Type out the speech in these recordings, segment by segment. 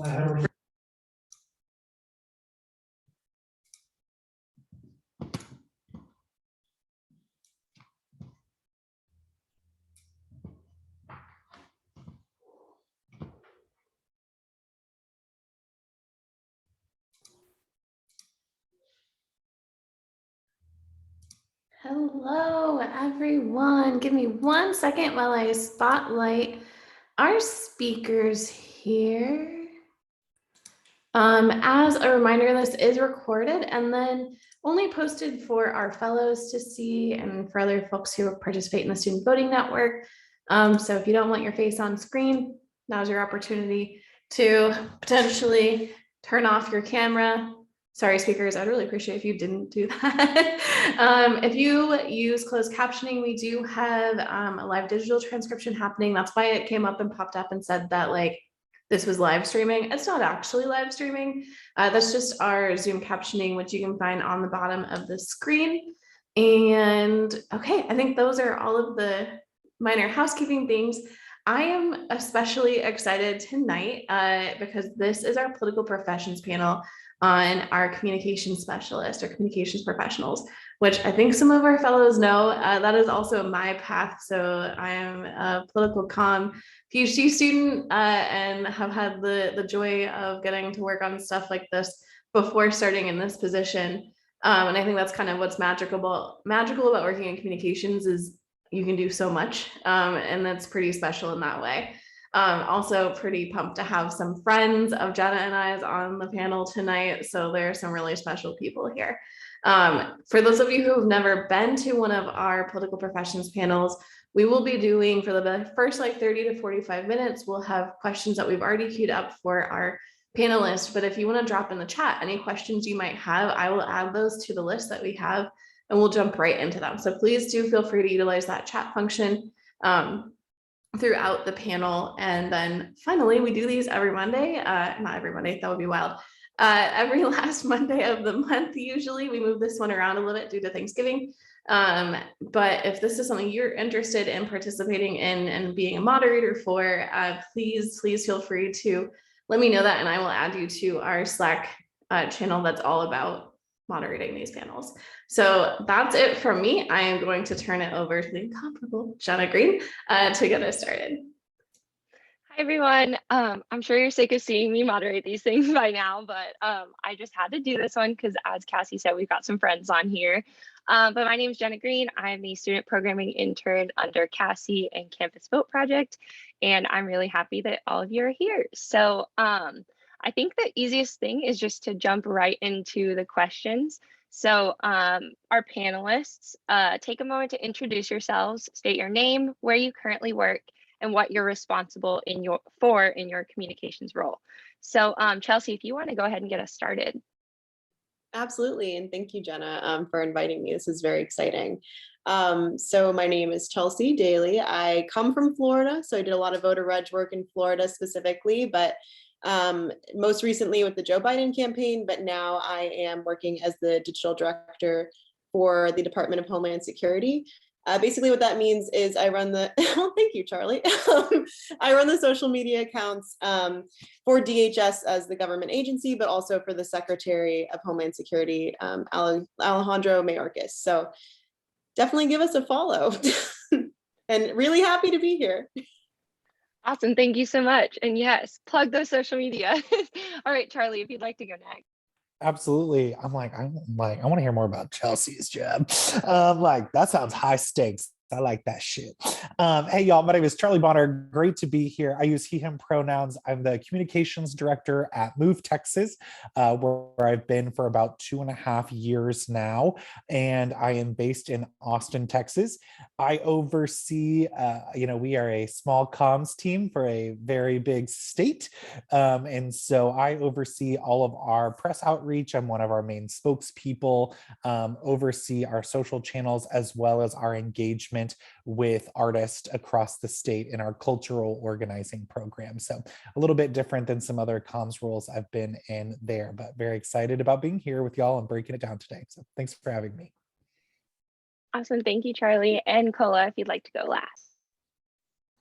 Hello, everyone. Give me 1 second while I spotlight our speakers here. As a reminder, this is recorded and then only posted for our fellows to see and for other folks who participate in the Student Voting Network. So if you don't want your face on screen, now's your opportunity to potentially turn off your camera. Sorry, speakers, I'd really appreciate if you didn't do that. If you use closed captioning, we do have a live digital transcription happening. That's why it came up and popped up and said that like this was live streaming. It's not actually live streaming. That's just our Zoom captioning, which you can find on the bottom of the screen. And okay, I think those are all of the minor housekeeping things. I am especially excited tonight because this is our political professions panel on our communication specialist or communications professionals, which I think some of our fellows know. That is also my path. So I am a political comm PhD student and have had the joy of getting to work on stuff like this before starting in this position. And I think that's kind of what's magical about working in communications is you can do so much, and that's pretty special in that way. Also pretty pumped to have some friends of Jenna and I's on the panel tonight. So there are some really special people here. For those of you who have never been to one of our political professions panels, we will be doing for the first like 30 to 45 minutes, we'll have questions that we've already queued up for our panelists. But if you want to drop in the chat any questions you might have, I will add those to the list that we have and we'll jump right into them. So please do feel free to utilize that chat function throughout the panel. And then finally, we do these every Monday, not every Monday, that would be wild. Every last Monday of the month, usually we move this one around a little bit due to Thanksgiving. But if this is something you're interested in participating in and being a moderator for, please feel free to let me know that and I will add you to our Slack channel that's all about moderating these panels. So that's it from me. I am going to turn it over to the incomparable Jenna Green to get us started. Hi, everyone. I'm sure you're sick of seeing me moderate these things by now, but I just had to do this one because as Cassie said, we've got some friends on here. But my name is Jenna Green. I'm the student programming intern under Cassie and Campus Vote Project, and I'm really happy that all of you are here. So I think the easiest thing is just to jump right into the questions. So our panelists, take a moment to introduce yourselves, state your name, where you currently work, and what you're responsible in your communications role. So Chelsea, if you want to go ahead and get us started. Absolutely, and thank you, Jenna, for inviting me. This is very exciting. So my name is Chelsea Daly. I come from Florida, so I did a lot of voter reg work in Florida specifically, but most recently with the Joe Biden campaign, but now I am working as the digital director for the Department of Homeland Security. Basically what that means is I run the, oh, thank you, Charlie. I run the social media accounts for DHS as the government agency, but also for the Secretary of Homeland Security, Alejandro Mayorkas. So definitely give us a follow and really happy to be here. Awesome, thank you so much. And yes, plug those social media. All right, Charlie, if you'd like to go next. Absolutely. I want to hear more about Chelsea's job. Like that sounds high stakes. I like that shit. Hey, y'all, my name is Charlie Bonner. Great to be here. I use he, him pronouns. I'm the communications director at Move Texas, where I've been for about 2.5 years now. And I am based in Austin, Texas. I oversee, we are a small comms team for a very big state. And so I oversee all of our press outreach. I'm one of our main spokespeople, oversee our social channels as well as our engagement with artists across the state in our cultural organizing program. So a little bit different than some other comms roles I've been in there, but very excited about being here with y'all and breaking it down today. So thanks for having me. Awesome, thank you, Charlie. And Kola, if you'd like to go last.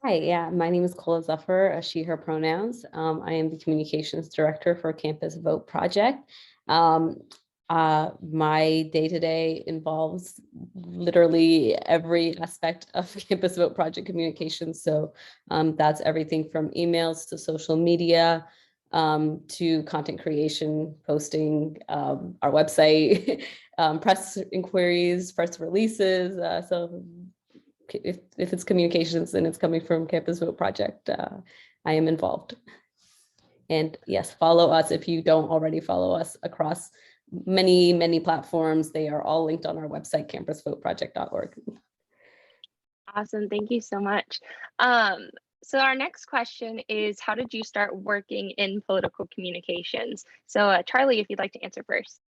Hi, yeah, my name is Kola Zuffer, she, her pronouns. I am the communications director for Campus Vote Project. My day-to-day involves literally every aspect of Campus Vote Project communications. So that's everything from emails to social media, to content creation, posting, our website, press inquiries, press releases. So if it's communications and it's coming from Campus Vote Project, I am involved. And yes, follow us if you don't already follow us across many platforms. They are all linked on our website, campusvoteproject.org. Awesome. Thank you so much. So our next question is, how did you start working in political communications? So Charlie, if you'd like to answer first.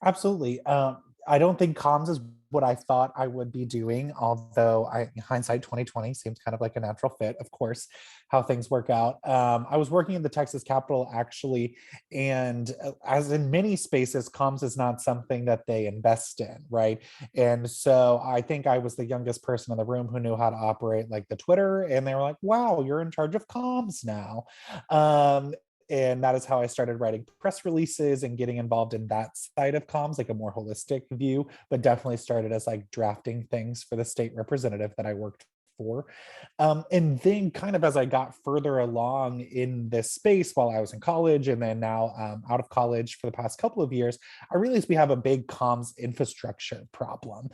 Absolutely. I don't think comms is what I thought I would be doing, although hindsight 2020 seems kind of like a natural fit, of course, how things work out. I was working in the Texas Capitol actually, and as in many spaces, comms is not something that they invest in, right? And so I think I was the youngest person in the room who knew how to operate like the Twitter, and they were like, wow, you're in charge of comms now. And that is how I started writing press releases and getting involved in that side of comms, like a more holistic view, but definitely started as like drafting things for the state representative that I worked for. And then kind of as I got further along in this space while I was in college and then now out of college for the past couple of years, I realized we have a big comms infrastructure problem,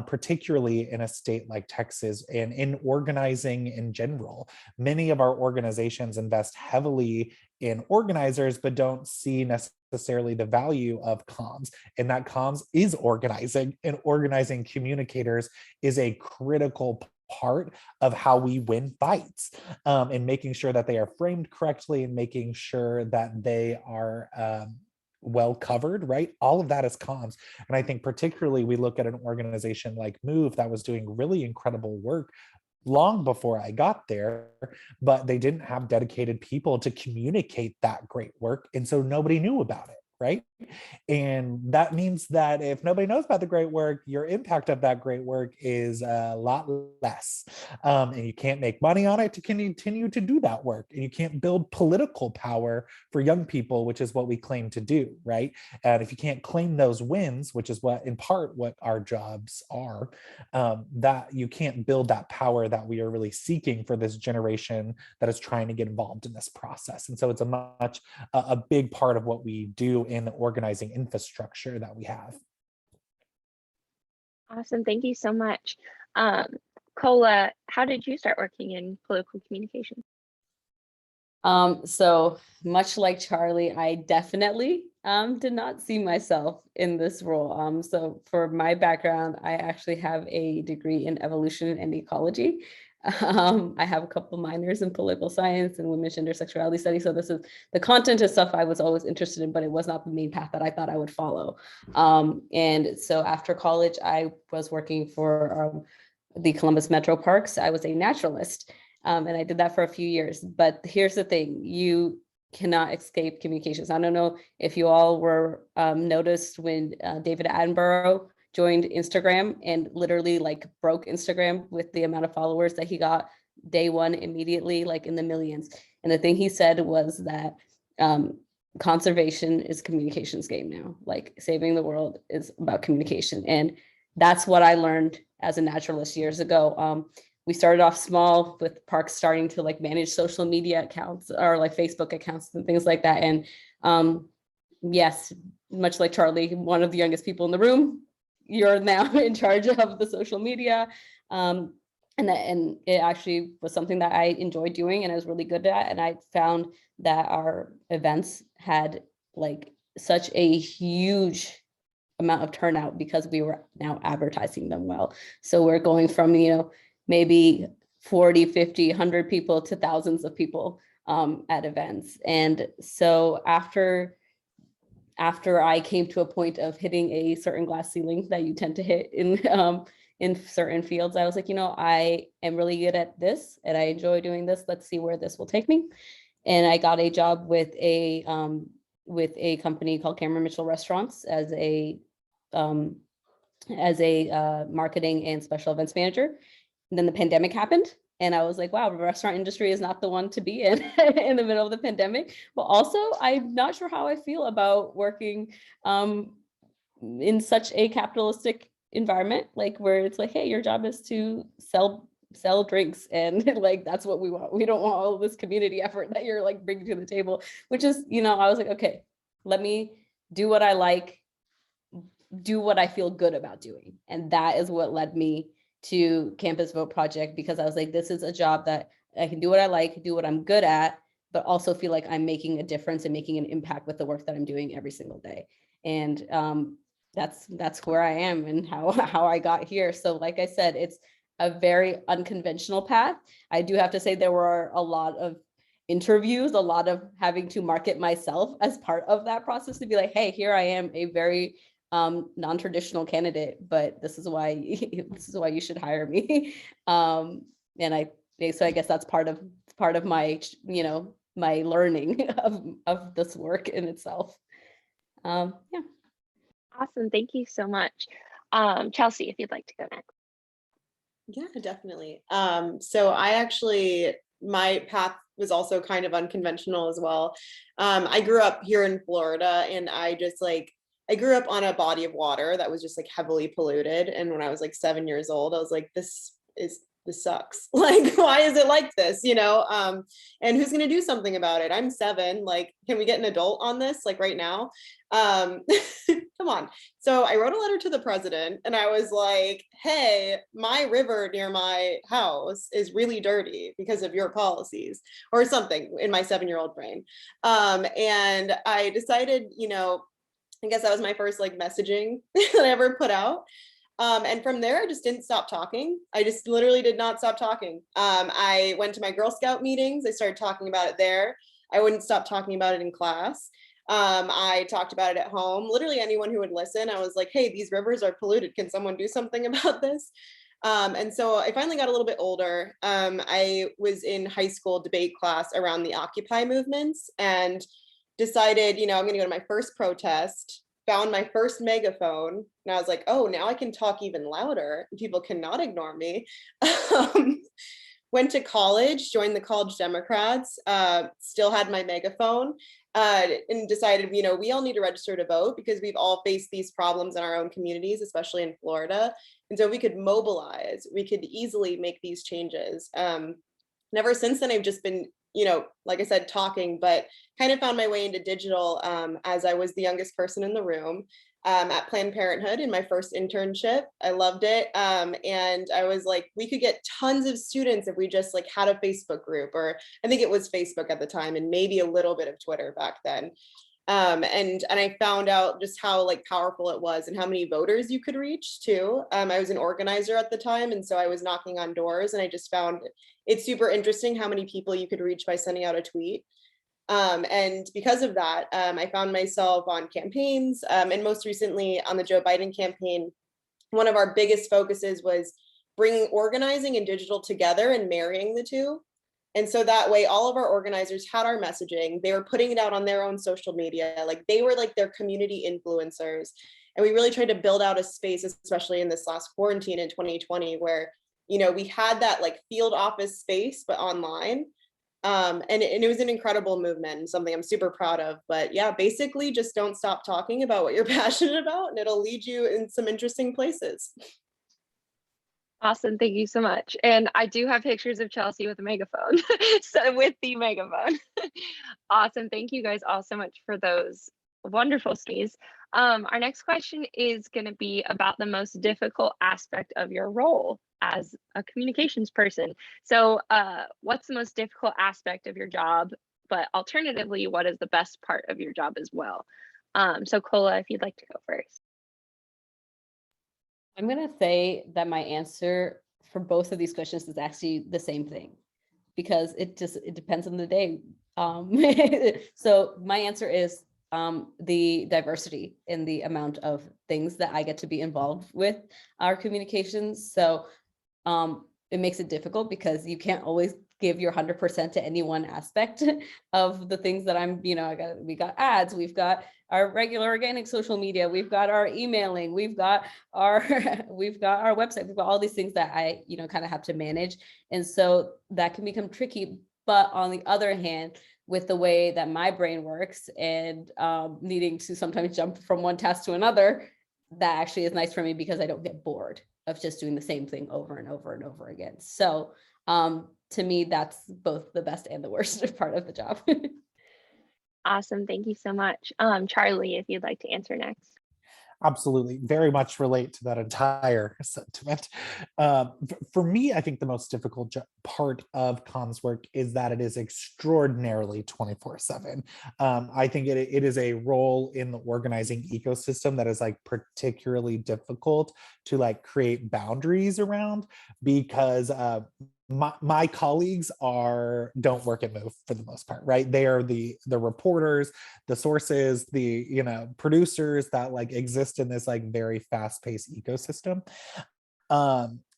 particularly in a state like Texas and in organizing in general. Many of our organizations invest heavily in organizers, but don't see necessarily the value of comms. And that comms is organizing, and organizing communicators is a critical part of how we win fights, and making sure that they are framed correctly and making sure that they are well covered, right? All of that is comms. And I think particularly we look at an organization like Move that was doing really incredible work long before I got there, but they didn't have dedicated people to communicate that great work. And so nobody knew about it, right? And that means that if nobody knows about the great work, your impact of that great work is a lot less. And you can't make money on it to continue to do that work. And you can't build political power for young people, which is what we claim to do, right? And if you can't claim those wins, which is what, in part, what our jobs are, that you can't build that power that we are really seeking for this generation that is trying to get involved in this process. And so it's a big part of what we do in the organizing infrastructure that we have. Awesome. Thank you so much. Kola, how did you start working in political communications? So much like Charlie, I definitely did not see myself in this role. So for my background, I actually have a degree in evolution and ecology. I have a couple minors in political science and women's gender sexuality studies. So this is the content of stuff I was always interested in, but it was not the main path that I thought I would follow. And so after college, I was working for the Columbus Metro Parks. I was a naturalist. And I did that for a few years. But here's the thing, you cannot escape communications. I don't know if you all were noticed when David Attenborough joined Instagram and literally like broke Instagram with the amount of followers that he got day one immediately, like in the millions. And the thing he said was that conservation is communications game now. Like saving the world is about communication. And that's what I learned as a naturalist years ago. We started off small with parks starting to like manage social media accounts or like Facebook accounts and things like that. And yes, much like Charlie, one of the youngest people in the room, you're now in charge of the social media. And it actually was something that I enjoyed doing and I was really good at. And I found that our events had like such a huge amount of turnout because we were now advertising them well. So we're going from, maybe 40, 50, 100 people to thousands of people at events. And so after I came to a point of hitting a certain glass ceiling that you tend to hit in certain fields, I was like, I am really good at this and I enjoy doing this. Let's see where this will take me. And I got a job with a company called Cameron Mitchell Restaurants as a marketing and special events manager. And then the pandemic happened And I was like, wow, the restaurant industry is not the one to be in in the middle of the pandemic. But also, I'm not sure how I feel about working in such a capitalistic environment, like where it's like, hey, your job is to sell drinks, and like that's what we want. We don't want all this community effort that you're like bringing to the table, which is, I was like, okay, let me do what I like, do what I feel good about doing. And that is what led me to Campus Vote Project, because I was like, this is a job that I can do what I like, do what I'm good at, but also feel like I'm making a difference and making an impact with the work that I'm doing every single day. And that's where I am and how I got here. So like I said, it's a very unconventional path. I do have to say there were a lot of interviews, a lot of having to market myself as part of that process to be like, hey, here I am, a very non-traditional candidate, but this is why you should hire me. And so I guess that's part of my, my learning of this work in itself. Yeah. Awesome. Thank you so much. Chelsea, if you'd like to go next. Yeah, definitely. So my path was also kind of unconventional as well. I grew up here in Florida, and I grew up on a body of water that was just like heavily polluted. And when I was like 7 years old, I was like, this sucks. Like, why is it like this? And who's going to do something about it? I'm 7. Like, can we get an adult on this? Like right now? Come on. So I wrote a letter to the president, and I was like, hey, my river near my house is really dirty because of your policies, or something, in my 7-year-old brain. And I decided, I guess that was my first like messaging that I ever put out. And from there, I just didn't stop talking. I just literally did not stop talking. I went to my Girl Scout meetings. I started talking about it there. I wouldn't stop talking about it in class. I talked about it at home. Literally anyone who would listen, I was like, hey, these rivers are polluted. Can someone do something about this? And so I finally got a little bit older. I was in high school debate class around the Occupy movements, and decided, I'm going to go to my first protest, found my first megaphone, and I was like, oh, now I can talk even louder. People cannot ignore me. Went to college, joined the College Democrats, still had my megaphone, and decided, we all need to register to vote because we've all faced these problems in our own communities, especially in Florida. And so we could mobilize, we could easily make these changes. And ever since then, I've just been, like I said, talking, but kind of found my way into digital as I was the youngest person in the room at Planned Parenthood in my first internship. I loved it. And I was like, we could get tons of students if we just like had a Facebook group, or I think it was Facebook at the time, and maybe a little bit of Twitter back then. And I found out just how like powerful it was and how many voters you could reach too. I was an organizer at the time, and so I was knocking on doors, and I just found it's super interesting how many people you could reach by sending out a tweet. And because of that, I found myself on campaigns, and most recently on the Joe Biden campaign. One of our biggest focuses was bringing organizing and digital together and marrying the two. And so that way, all of our organizers had our messaging. They were putting it out on their own social media. Like they were like their community influencers. And we really tried to build out a space, especially in this last quarantine in 2020, where, we had that like field office space, but online. And it was an incredible movement and something I'm super proud of. But yeah, basically just don't stop talking about what you're passionate about, and it'll lead you in some interesting places. Awesome. Thank you so much. And I do have pictures of Chelsea with a megaphone. So with the megaphone. Awesome. Thank you guys all so much for those wonderful stories. Our next question is going to be about the most difficult aspect of your role as a communications person. So what's the most difficult aspect of your job? But alternatively, what is the best part of your job as well? So Kola, if you'd like to go first. I'm going to say that my answer for both of these questions is actually the same thing, because it depends on the day. So my answer is the diversity in the amount of things that I get to be involved with our communications. So it makes it difficult because you can't always give your 100% to any one aspect of the things that I'm, we got ads, we've got our regular organic social media, we've got our emailing, we've got our we've got our website, we've got all these things that I, kind of have to manage. And so that can become tricky. But on the other hand, with the way that my brain works and needing to sometimes jump from one task to another, that actually is nice for me because I don't get bored of just doing the same thing over and over and over again. So to me, that's both the best and the worst part of the job. Awesome. Thank you so much. Charlie, if you'd like to answer next. Absolutely. Very much relate to that entire sentiment. For me, I think the most difficult part of comms work is that it is extraordinarily 24/7. I think it is a role in the organizing ecosystem that is like particularly difficult to like create boundaries around because my colleagues don't work at Move for the most part, right? They are the reporters, the sources, the producers that like exist in this like very fast-paced ecosystem.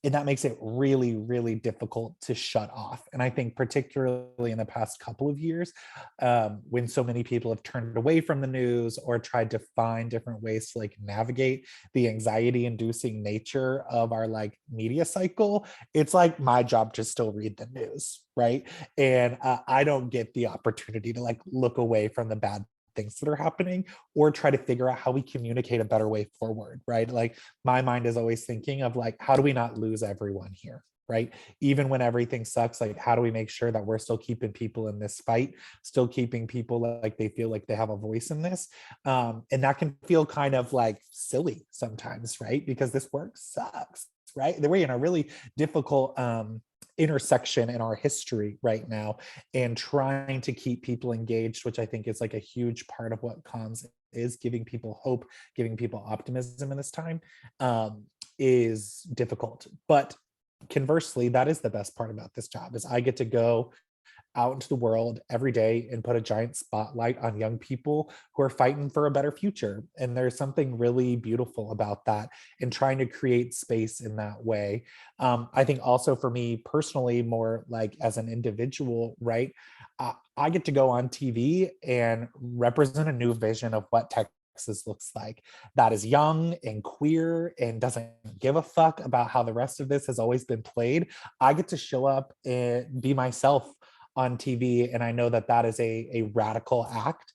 And that makes it really, really difficult to shut off. And I think particularly in the past couple of years, when so many people have turned away from the news or tried to find different ways to like navigate the anxiety-inducing nature of our like media cycle, it's like my job to still read the news, right? And I don't get the opportunity to like look away from the bad things that are happening or try to figure out how we communicate a better way forward, right? Like my mind is always thinking of like, how do we not lose everyone here, right? Even when everything sucks, like how do we make sure that we're still keeping people in this fight, still keeping people like they feel like they have a voice in this? And that can feel kind of like silly sometimes, right? Because this work sucks, right? We're in a really difficult intersection in our history right now, and trying to keep people engaged, which I think is like a huge part of what comms is, giving people hope, giving people optimism in this time, is difficult. But conversely, that is the best part about this job, is I get to go out into the world every day and put a giant spotlight on young people who are fighting for a better future. And there's something really beautiful about that and trying to create space in that way. I think also for me personally, more like as an individual, right? I get to go on TV and represent a new vision of what Texas looks like, that is young and queer and doesn't give a fuck about how the rest of this has always been played. I get to show up and be myself on TV, and I know that that is a radical act.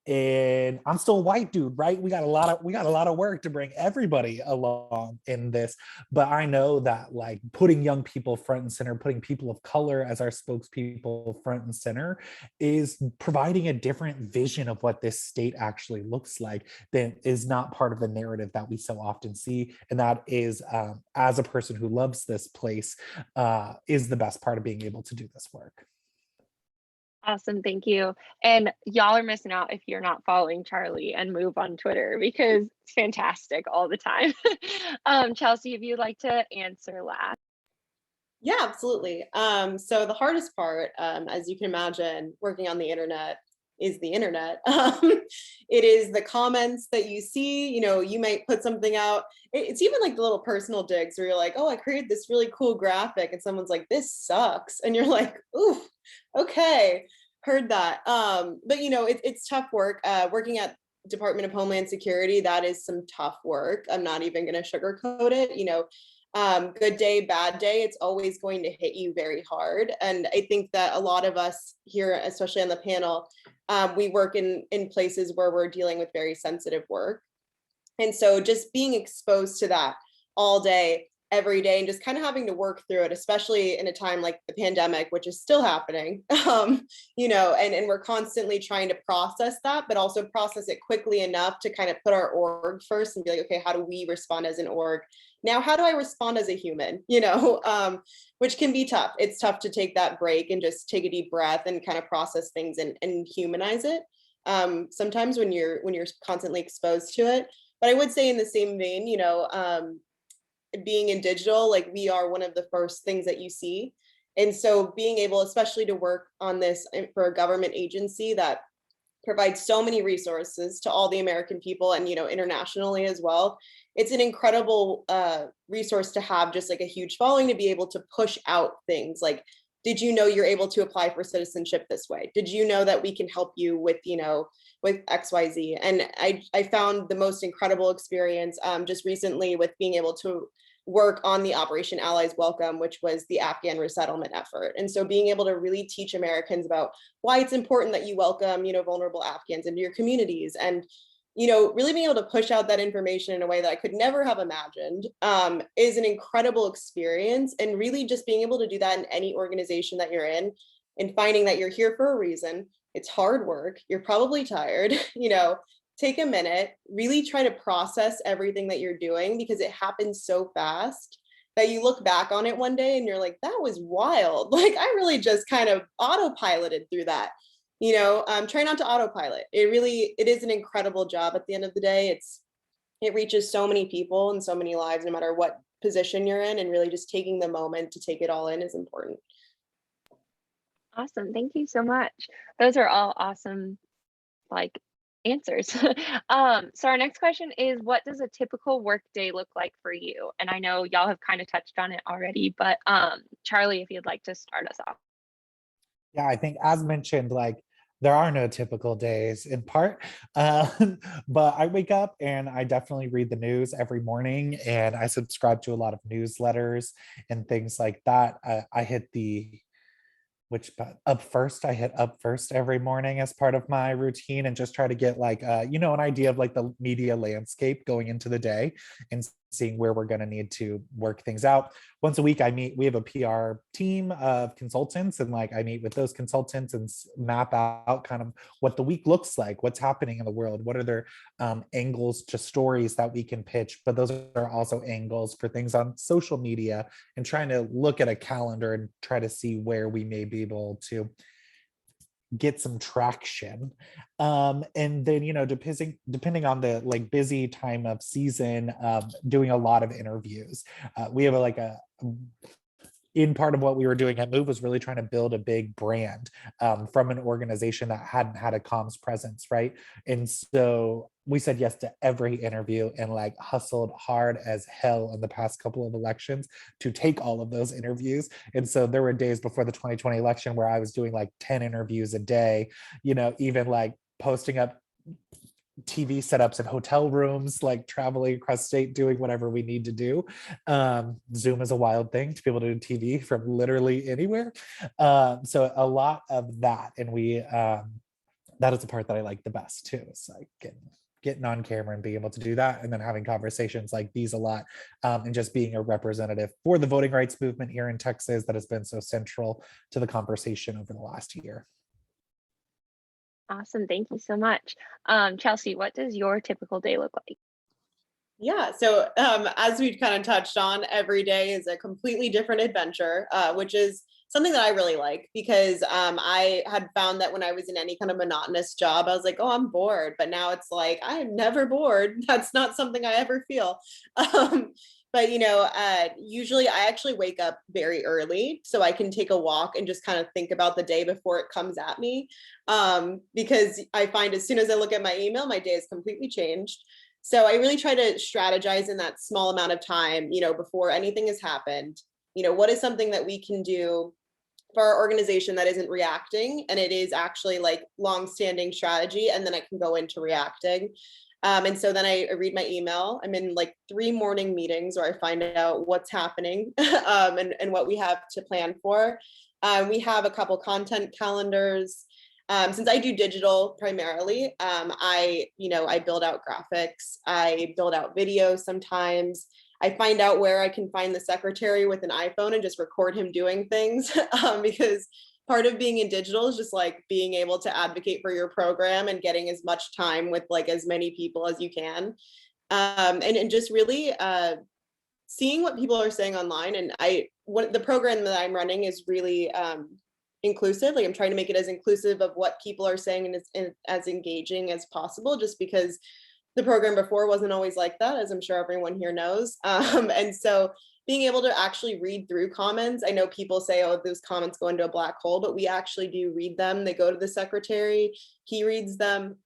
And I'm still a white dude, right? We got a lot of work to bring everybody along in this, but I know that like putting young people front and center, putting people of color as our spokespeople front and center, is providing a different vision of what this state actually looks like that is not part of the narrative that we so often see. And that is, as a person who loves this place, is the best part of being able to do this work. Awesome. Thank you. And y'all are missing out if you're not following Charlie and Move on Twitter, because it's fantastic all the time. Chelsea, if you'd like to answer last. Yeah, absolutely. So the hardest part, as you can imagine, working on the internet is the internet. It is the comments that you see. You might put something out. It's even like the little personal digs where you're like, oh, I created this really cool graphic, and someone's like, this sucks. And you're like, ooh, okay, heard that. But it's tough work. Working at Department of Homeland Security, that is some tough work. I'm not even going to sugarcoat it. Good day, bad day, it's always going to hit you very hard. And I think that a lot of us here, especially on the panel, we work in places where we're dealing with very sensitive work. And so just being exposed to that all day, every day, and just kind of having to work through it, especially in a time like the pandemic, which is still happening, and we're constantly trying to process that, but also process it quickly enough to kind of put our org first and be like, okay, how do we respond as an org? Now, how do I respond as a human? Which can be tough. It's tough to take that break and just take a deep breath and kind of process things and humanize it. Sometimes when you're constantly exposed to it. But I would say in the same vein, being in digital, like we are one of the first things that you see. And so being able, especially to work on this for a government agency that provides so many resources to all the American people and, internationally as well, it's an incredible resource to have, just like a huge following, to be able to push out things like did you know you're able to apply for citizenship this way? Did you know that we can help you with, with XYZ? And I found the most incredible experience just recently with being able to work on the Operation Allies Welcome, which was the Afghan resettlement effort. And so being able to really teach Americans about why it's important that you welcome, vulnerable Afghans into your communities, and really being able to push out that information in a way that I could never have imagined is an incredible experience. And really just being able to do that in any organization that you're in, and finding that you're here for a reason. It's hard work. You're probably tired, take a minute, really try to process everything that you're doing, because it happens so fast that you look back on it one day and you're like, that was wild. Like, I really just kind of autopiloted through that. Try not to autopilot. It is an incredible job at the end of the day. It reaches so many people and so many lives, no matter what position you're in, and really just taking the moment to take it all in is important. Awesome. Thank you so much. Those are all awesome, answers. So our next question is, what does a typical work day look like for you? And I know y'all have kind of touched on it already, but Charlie, if you'd like to start us off. Yeah, I think as mentioned, there are no typical days in part, but I wake up and I definitely read the news every morning, and I subscribe to a lot of newsletters and things like that. I hit Up First. I hit Up First every morning as part of my routine, and just try to get an idea of the media landscape going into the day, and seeing where we're going to need to work things out. Once a week we have a PR team of consultants, and I meet with those consultants and map out kind of what the week looks like, what's happening in the world, what are their angles to stories that we can pitch, but those are also angles for things on social media, and trying to look at a calendar and try to see where we may be able to get some traction. And then depending on the busy time of season, doing a lot of interviews. We have in part of what we were doing at Move was really trying to build a big brand from an organization that hadn't had a comms presence, right? And so we said yes to every interview, and hustled hard as hell in the past couple of elections to take all of those interviews. And so there were days before the 2020 election where I was doing 10 interviews a day, even posting up TV setups in hotel rooms, traveling across state, doing whatever we need to do. Zoom is a wild thing to be able to do TV from literally anywhere. So a lot of that. And that is the part that I like the best too. It's getting on camera and being able to do that, and then having conversations like these a lot, and just being a representative for the voting rights movement here in Texas that has been so central to the conversation over the last year. Awesome. Thank you so much. Chelsea, what does your typical day look like? Yeah, so as we've kind of touched on, every day is a completely different adventure, which is something that I really like, because I had found that when I was in any kind of monotonous job, I was like, oh, I'm bored. But now it's I am never bored. That's not something I ever feel. But usually I actually wake up very early so I can take a walk and just kind of think about the day before it comes at me. Because I find as soon as I look at my email, my day is completely changed. So I really try to strategize in that small amount of time, before anything has happened. What is something that we can do for our organization that isn't reacting, and it is actually long-standing strategy, and then I can go into reacting. And so then I read my email. I'm in 3 morning meetings where I find out what's happening and what we have to plan for. We have a couple content calendars. Since I do digital primarily, I build out graphics, I build out videos sometimes. I find out where I can find the secretary with an iPhone and just record him doing things, because part of being in digital is just being able to advocate for your program and getting as much time with as many people as you can. And just really seeing what people are saying online. And the program that I'm running is really inclusive. I'm trying to make it as inclusive of what people are saying and as engaging as possible, just because the program before wasn't always like that, as I'm sure everyone here knows. And so being able to actually read through comments. I know people say, oh, those comments go into a black hole, but we actually do read them. They go to the secretary, he reads them.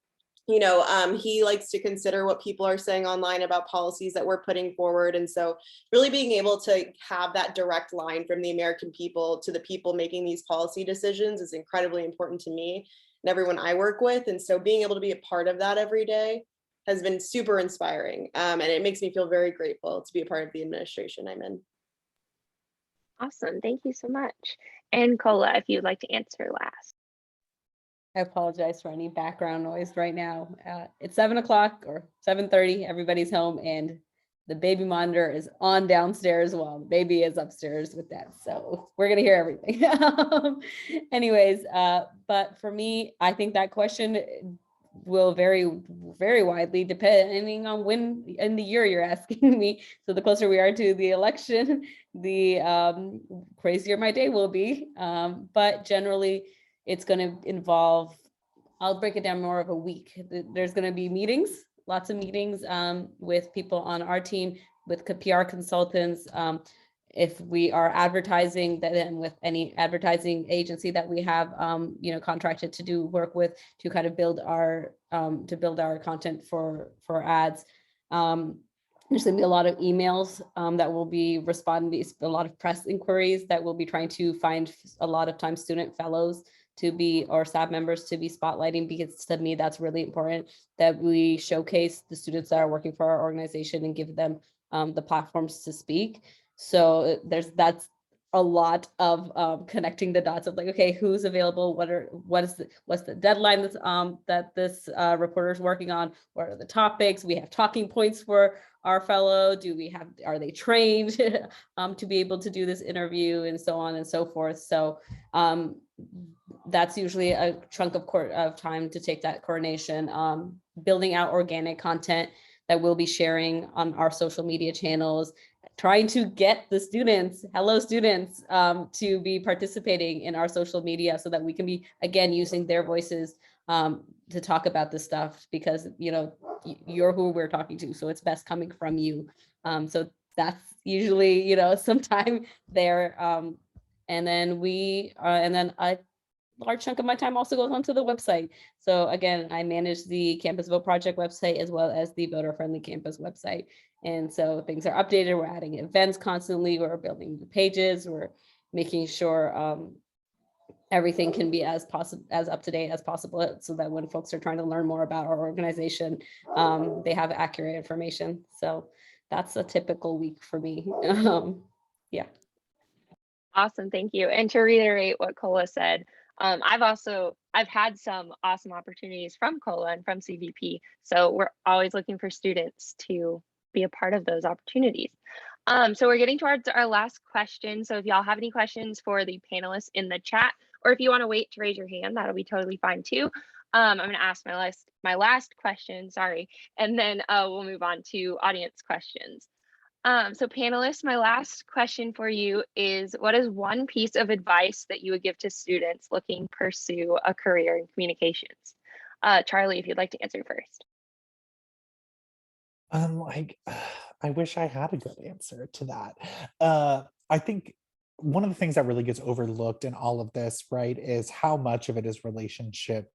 he likes to consider what people are saying online about policies that we're putting forward. And so really being able to have that direct line from the American people to the people making these policy decisions is incredibly important to me and everyone I work with. And so being able to be a part of that every day has been super inspiring. And it makes me feel very grateful to be a part of the administration I'm in. Awesome. Thank you so much. And Cola, if you'd like to answer last. I apologize for any background noise right now. It's 7 o'clock or 7:30. Everybody's home and the baby monitor is on downstairs while the baby is upstairs with that. So we're going to hear everything. Anyways, but for me, I think that question will vary very widely depending on when in the year you're asking me. So the closer we are to the election, the crazier my day will be. But generally, it's going to involve, I'll break it down more of a week. There's going to be meetings, lots of meetings with people on our team, with PR consultants. If we are advertising, then with any advertising agency that we have, contracted to do work with to kind of build our content for ads. There's going to be a lot of emails that will be responding, a lot of press inquiries that we'll be trying to find a lot of times student fellows to be, or staff members to be spotlighting, because to me, that's really important that we showcase the students that are working for our organization and give them the platforms to speak. So that's a lot of connecting the dots of like, okay, who's available? What's the deadline that this reporter is working on? What are the topics? We have talking points for our fellow. Are they trained to be able to do this interview, and so on and so forth. So that's usually a chunk of time to take that coordination, building out organic content that we'll be sharing on our social media channels, trying to get the students, to be participating in our social media so that we can be, again, using their voices to talk about this stuff, because, you're who we're talking to. So it's best coming from you. So that's usually, sometime there. And then a large chunk of my time also goes onto the website. So again, I manage the Campus Vote Project website as well as the Voter Friendly Campus website. And so things are updated. We're adding events constantly. We're building the pages. We're making sure everything can be as up to date as possible, so that when folks are trying to learn more about our organization, they have accurate information. So that's a typical week for me. Yeah. Awesome, thank you. And to reiterate what Cola said, I've had some awesome opportunities from Cola and from CVP. So we're always looking for students to be a part of those opportunities. So we're getting towards our last question. So if y'all have any questions for the panelists in the chat, or if you want to wait to raise your hand, that'll be totally fine too. I'm going to ask my last question, sorry, and then we'll move on to audience questions. So panelists, my last question for you is, what is one piece of advice that you would give to students looking to pursue a career in communications? Charlie, if you'd like to answer first. I wish I had a good answer to that. I think one of the things that really gets overlooked in all of this, right, is how much of it is relationship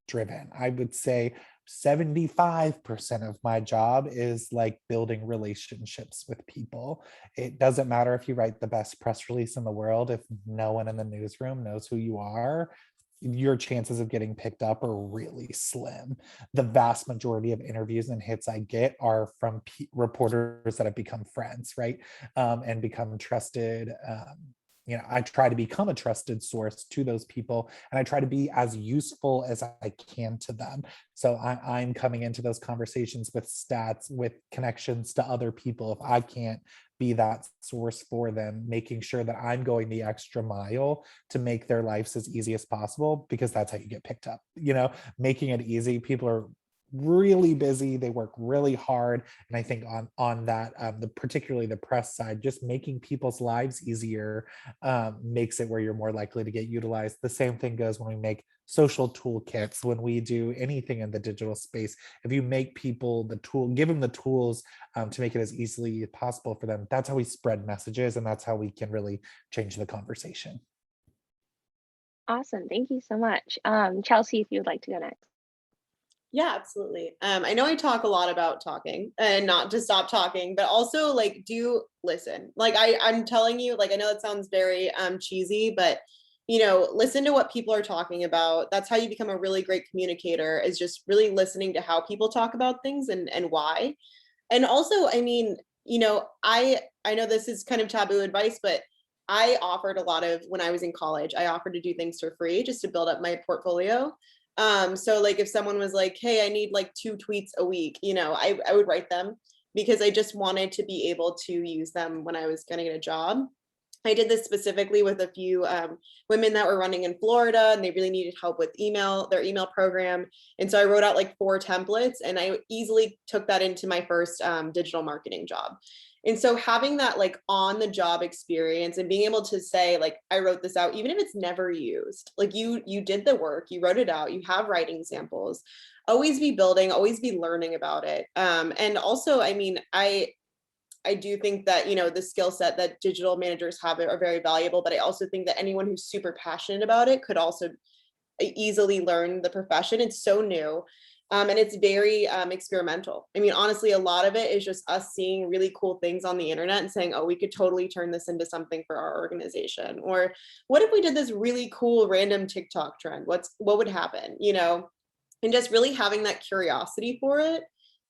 driven. I would say 75% of my job is like building relationships with people. It doesn't matter if you write the best press release in the world, if no one in the newsroom knows who you are, your chances of getting picked up are really slim. The vast majority of interviews and hits I get are from reporters that have become friends, right? And become trusted. I try to become a trusted source to those people, and I try to be as useful as I can to them. So I'm coming into those conversations with stats, with connections to other people. If I can't be that source for them, making sure that I'm going the extra mile to make their lives as easy as possible, because that's how you get picked up. Making it easy. People are really busy, they work really hard, and I think on that, particularly the press side, just making people's lives easier makes it where you're more likely to get utilized. The same thing goes when we make social toolkits, when we do anything in the digital space. If you make people give them the tools to make it as easily as possible for them, that's how we spread messages, and that's how we can really change the conversation. Awesome, thank you so much. Chelsea, if you would like to go next. Yeah, absolutely. I know I talk a lot about talking and not to stop talking, but also like do listen. Like I'm telling you, like I know that sounds very cheesy, but you know, listen to what people are talking about. That's how you become a really great communicator, is just really listening to how people talk about things and why. And also, I mean, you know, I know this is kind of taboo advice, but I offered a lot of, when I was in college, I offered to do things for free just to build up my portfolio. So like if someone was like, hey, I need like 2 tweets a week, you know, I would write them because I just wanted to be able to use them when I was going to get a job. I did this specifically with a few women that were running in Florida, and they really needed help with their email program. And so I wrote out like 4 templates, and I easily took that into my first digital marketing job. And so having that like on the job experience and being able to say like, I wrote this out, even if it's never used, like you did the work, you wrote it out, you have writing samples, always be building, always be learning about it. And also, I mean, I do think that, you know, the skill set that digital managers have are very valuable, but I also think that anyone who's super passionate about it could also easily learn the profession. It's so new. And it's very experimental. I mean, honestly, a lot of it is just us seeing really cool things on the internet and saying, oh, we could totally turn this into something for our organization. Or what if we did this really cool random TikTok trend? What would happen? You know, and just really having that curiosity for it.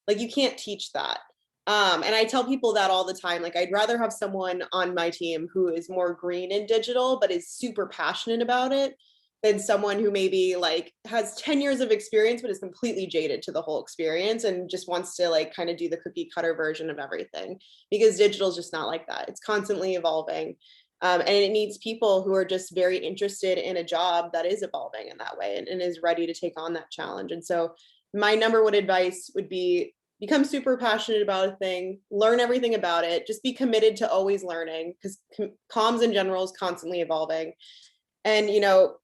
Like you can't teach that. And I tell people that all the time. Like, I'd rather have someone on my team who is more green in digital, but is super passionate about it, than someone who maybe like has 10 years of experience, but is completely jaded to the whole experience and just wants to like kind of do the cookie cutter version of everything. Because digital is just not like that. It's constantly evolving. And it needs people who are just very interested in a job that is evolving in that way and is ready to take on that challenge. And so my number one advice would be become super passionate about a thing, learn everything about it, just be committed to always learning, because comms in general is constantly evolving. And, you know,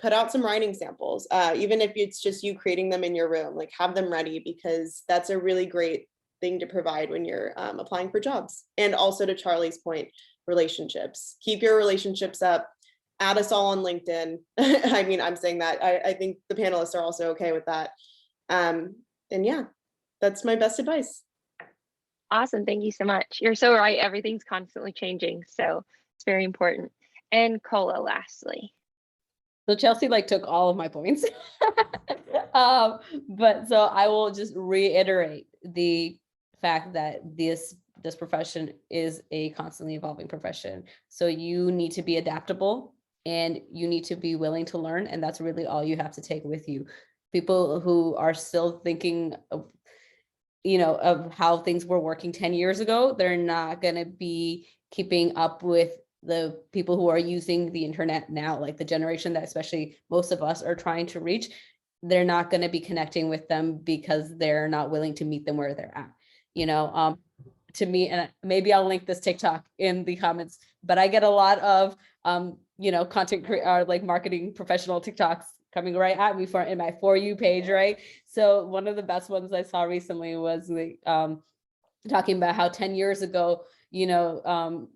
put out some writing samples, even if it's just you creating them in your room, like have them ready, because that's a really great thing to provide when you're applying for jobs. And also to Charlie's point, relationships, keep your relationships up, add us all on LinkedIn. I mean, I'm saying that, I think the panelists are also okay with that. And yeah, that's my best advice. Awesome. Thank you so much. You're so right. Everything's constantly changing. So it's very important. And Cola, lastly. So Chelsea like took all of my points. But so I will just reiterate the fact that this profession is a constantly evolving profession. So you need to be adaptable and you need to be willing to learn. And that's really all you have to take with you. People who are still thinking of, you know, of how things were working 10 years ago, they're not going to be keeping up with the people who are using the internet now, like the generation that especially most of us are trying to reach. They're not going to be connecting with them because they're not willing to meet them where they're at, you know. To me, and maybe I'll link this TikTok in the comments, but I get a lot of you know, content like marketing professional TikToks coming right at me for in my For You page, right? So one of the best ones I saw recently was like talking about how 10 years ago, you know,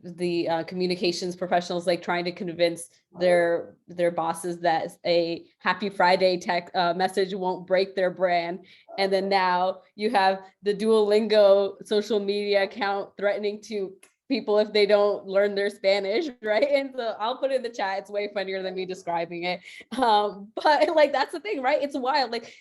the communications professionals like trying to convince their bosses that a Happy Friday tech message won't break their brand. And then now you have the Duolingo social media account threatening to people if they don't learn their Spanish, right? And so I'll put it in the chat. It's way funnier than me describing it. But like, that's the thing, right? It's wild. Like,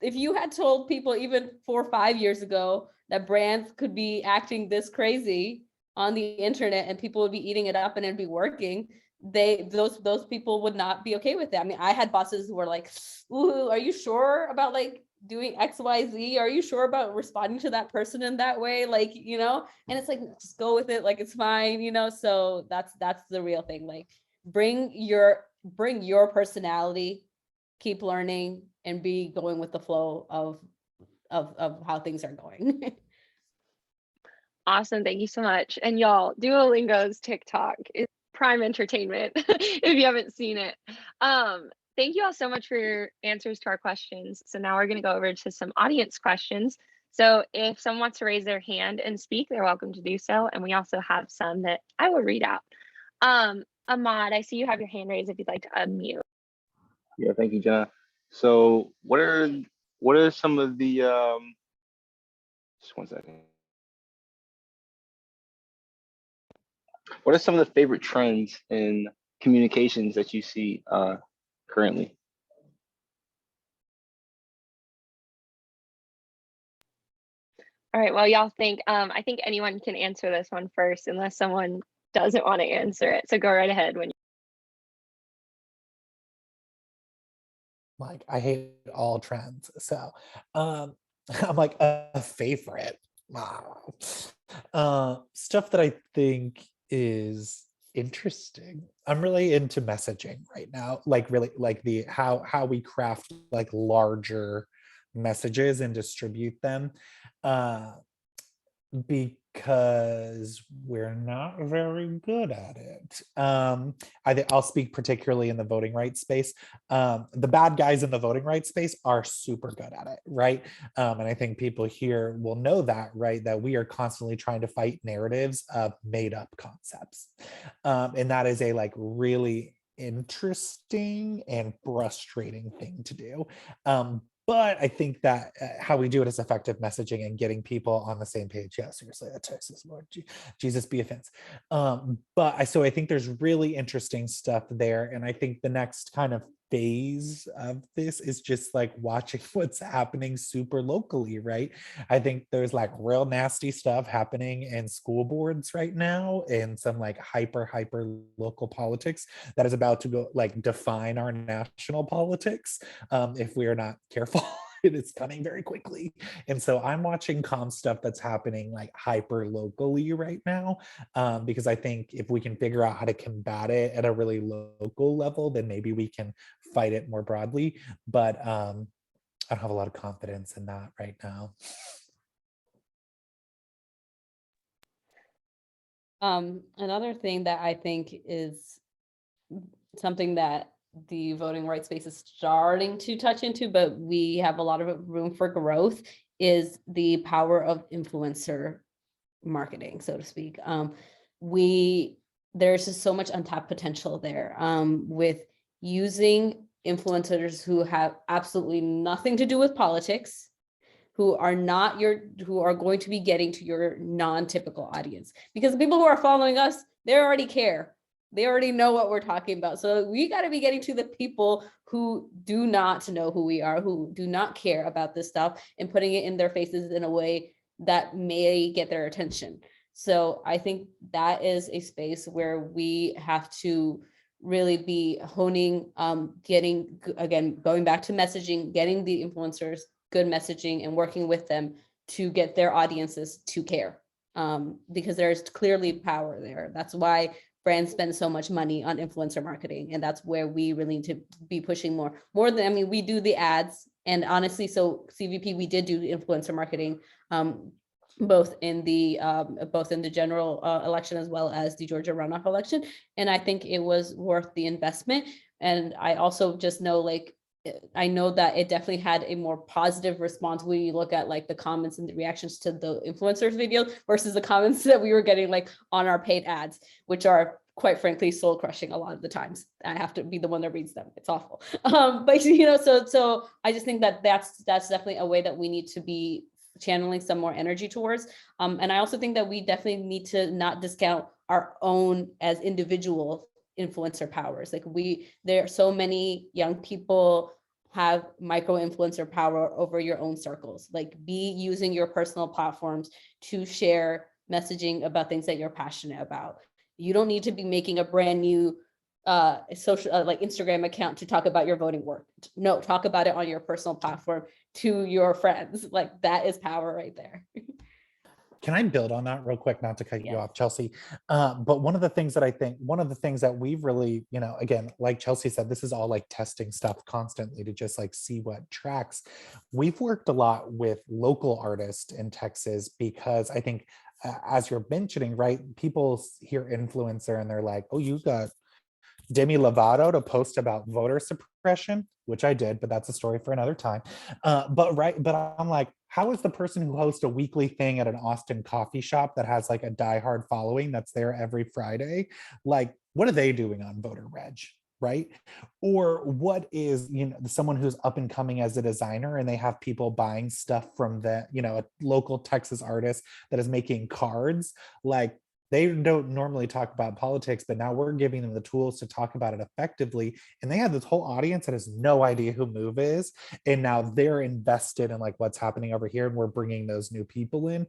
if you had told people even 4 or 5 years ago that brands could be acting this crazy on the internet and people would be eating it up and it'd be working, those people would not be okay with it. I mean, I had bosses who were like, ooh, are you sure about like doing XYZ? Are you sure about responding to that person in that way? Like, you know, and it's like, just go with it, like it's fine, you know. So that's the real thing. Like, bring your personality, keep learning, and be going with the flow of how things are going. Awesome. Thank you so much. And y'all, Duolingo's TikTok is prime entertainment if you haven't seen it. Thank you all so much for your answers to our questions. So now we're going to go over to some audience questions. So if someone wants to raise their hand and speak, they're welcome to do so. And we also have some that I will read out. Ahmad, I see you have your hand raised if you'd like to unmute. Yeah, thank you, Jenna. So what are some of the just one second. What are some of the favorite trends in communications that you see currently? All right, well, y'all think, I think anyone can answer this one first unless someone doesn't want to answer it. So go right ahead when Like I hate all trends. So I'm like a favorite. Wow. Stuff that I think is interesting. I'm really into messaging right now. Like really like the how we craft like larger messages and distribute them. Uh because we're not very good at it. I think I'll speak particularly in the voting rights space. The bad guys in the voting rights space are super good at it, right? And I think people here will know that, right? That we are constantly trying to fight narratives of made up concepts. And that is a like really interesting and frustrating thing to do. But I think that how we do it is effective messaging and getting people on the same page. Yeah, seriously, that Texas, Lord Jesus be offense. So I think there's really interesting stuff there. And I think the next kind of phase of this is just like watching what's happening super locally, right? I think there's like real nasty stuff happening in school boards right now and some like hyper local politics that is about to go like define our national politics if we are not careful. It is coming very quickly. And so I'm watching stuff that's happening like hyper locally right now, because I think if we can figure out how to combat it at a really local level, then maybe we can fight it more broadly. But I don't have a lot of confidence in that right now. Another thing that I think is something that the voting rights space is starting to touch into, but we have a lot of room for growth, is the power of influencer marketing, so to speak. There's just so much untapped potential there with using influencers who have absolutely nothing to do with politics, who are going to be getting to your non-typical audience, because the people who are following us, they already care. They already know what we're talking about. So we got to be getting to the people who do not know who we are, who do not care about this stuff, and putting it in their faces in a way that may get their attention. So I think that is a space where we have to really be honing, going back to messaging, getting the influencers good messaging and working with them to get their audiences to care, because there's clearly power there. That's why brands spend so much money on influencer marketing, and that's where we really need to be pushing more than, I mean, we do the ads, and honestly, so CVP, we did do influencer marketing, both in the general election as well as the Georgia runoff election, and I think it was worth the investment. And I also just know, like, I know that it definitely had a more positive response when you look at like the comments and the reactions to the influencers video versus the comments that we were getting like on our paid ads, which are quite frankly soul crushing a lot of the times. I have to be the one that reads them. It's awful. But you know, so I just think that that's definitely a way that we need to be channeling some more energy towards. And I also think that we definitely need to not discount our own as individual influencer powers. Like there are so many young people have micro influencer power over your own circles. Like be using your personal platforms to share messaging about things that you're passionate about. You don't need to be making a brand new social like Instagram account to talk about your voting work. No, talk about it on your personal platform to your friends. Like that is power right there. Can I build on that real quick, not to cut you Yes. off, Chelsea? But one of the things that we've really, you know, again, like Chelsea said, this is all like testing stuff constantly to just like see what tracks. We've worked a lot with local artists in Texas because I think, as you're mentioning, right, people hear influencer and they're like, oh, you got Demi Lovato to post about voter suppression, which I did, but that's a story for another time. But I'm like, how is the person who hosts a weekly thing at an Austin coffee shop that has like a diehard following that's there every Friday? Like, what are they doing on voter reg? right? Or what is, you know, someone who's up and coming as a designer and they have people buying stuff from the, you know, a local Texas artist that is making cards. Like, they don't normally talk about politics, but now we're giving them the tools to talk about it effectively. And they have this whole audience that has no idea who Move is. And now they're invested in like what's happening over here. And we're bringing those new people in.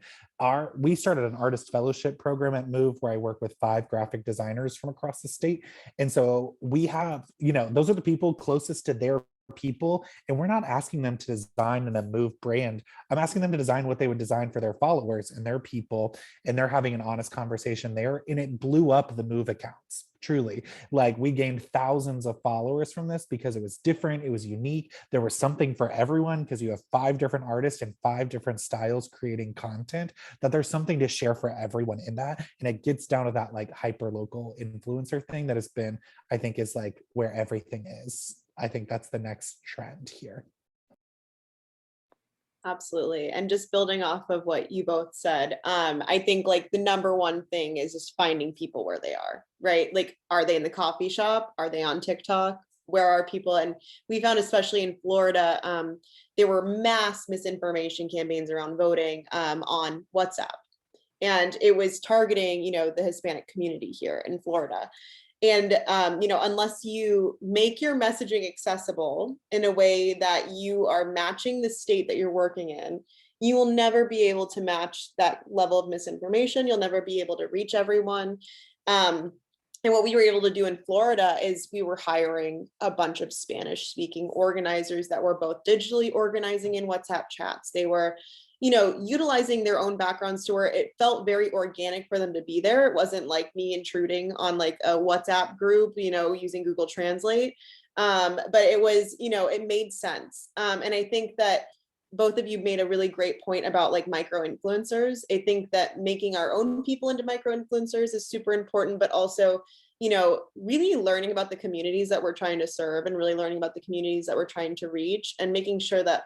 We started an artist fellowship program at Move where I work with 5 graphic designers from across the state. And so we have, you know, those are the people closest to their people. And we're not asking them to design in a Move brand. I'm asking them to design what they would design for their followers and their people. And they're having an honest conversation there. And it blew up the Move accounts. Truly, like, we gained thousands of followers from this because it was different, it was unique, there was something for everyone, because you have 5 different artists and 5 different styles creating content, that there's something to share for everyone in that. And it gets down to that like hyper local influencer thing that has been, I think, is like where everything is. I think that's the next trend here. Absolutely. And just building off of what you both said, I think like the number one thing is just finding people where they are, right? Like, are they in the coffee shop? Are they on TikTok? Where are people? And we found, especially in Florida, there were mass misinformation campaigns around voting on WhatsApp. And it was targeting, you know, the Hispanic community here in Florida. And, you know, unless you make your messaging accessible in a way that you are matching the state that you're working in, you will never be able to match that level of misinformation. You'll never be able to reach everyone. And what we were able to do in Florida is we were hiring a bunch of Spanish speaking organizers that were both digitally organizing in WhatsApp chats. They were, you know, utilizing their own backgrounds to where it felt very organic for them to be there. It wasn't like me intruding on like a WhatsApp group, you know, using Google Translate. But it was, you know, it made sense. And I think that both of you made a really great point about like micro influencers. I think that making our own people into micro influencers is super important, but also, you know, really learning about the communities that we're trying to serve and really learning about the communities that we're trying to reach, and making sure that,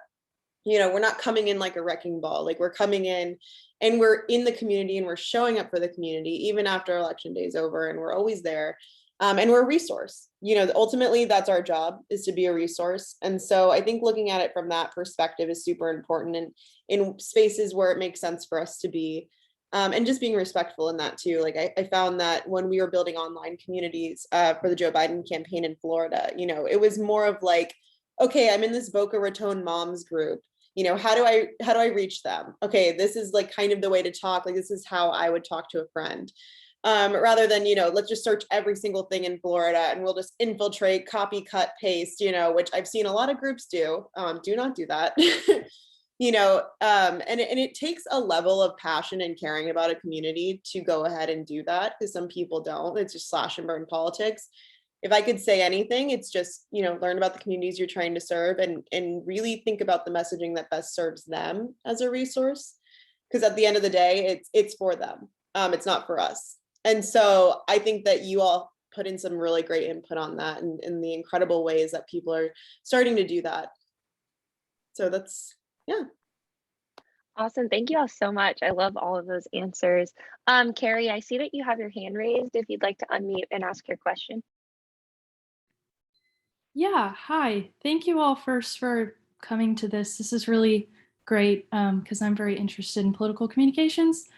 you know, we're not coming in like a wrecking ball. Like, we're coming in and we're in the community and we're showing up for the community even after election day is over, and we're always there. And we're a resource. You know, ultimately that's our job, is to be a resource. And so I think looking at it from that perspective is super important, and in spaces where it makes sense for us to be, and just being respectful in that too. Like, I found that when we were building online communities for the Joe Biden campaign in Florida, you know, it was more of like, okay, I'm in this Boca Raton moms group. You know, how do I reach them? Okay, this is like kind of the way to talk. Like, this is how I would talk to a friend. Rather than, you know, let's just search every single thing in Florida and we'll just infiltrate, copy, cut, paste, you know, which I've seen a lot of groups do. Do not do that. You know, and it takes a level of passion and caring about a community to go ahead and do that, because some people don't. It's just slash and burn politics. If I could say anything, it's just, you know, learn about the communities you're trying to serve, and really think about the messaging that best serves them as a resource. Because at the end of the day, it's for them. It's not for us. And so I think that you all put in some really great input on that, and in the incredible ways that people are starting to do that. So that's, yeah. Awesome. Thank you all so much. I love all of those answers. Carrie, I see that you have your hand raised if you'd like to unmute and ask your question. Yeah, hi. Thank you all first for coming to this. This is really great because I'm very interested in political communications.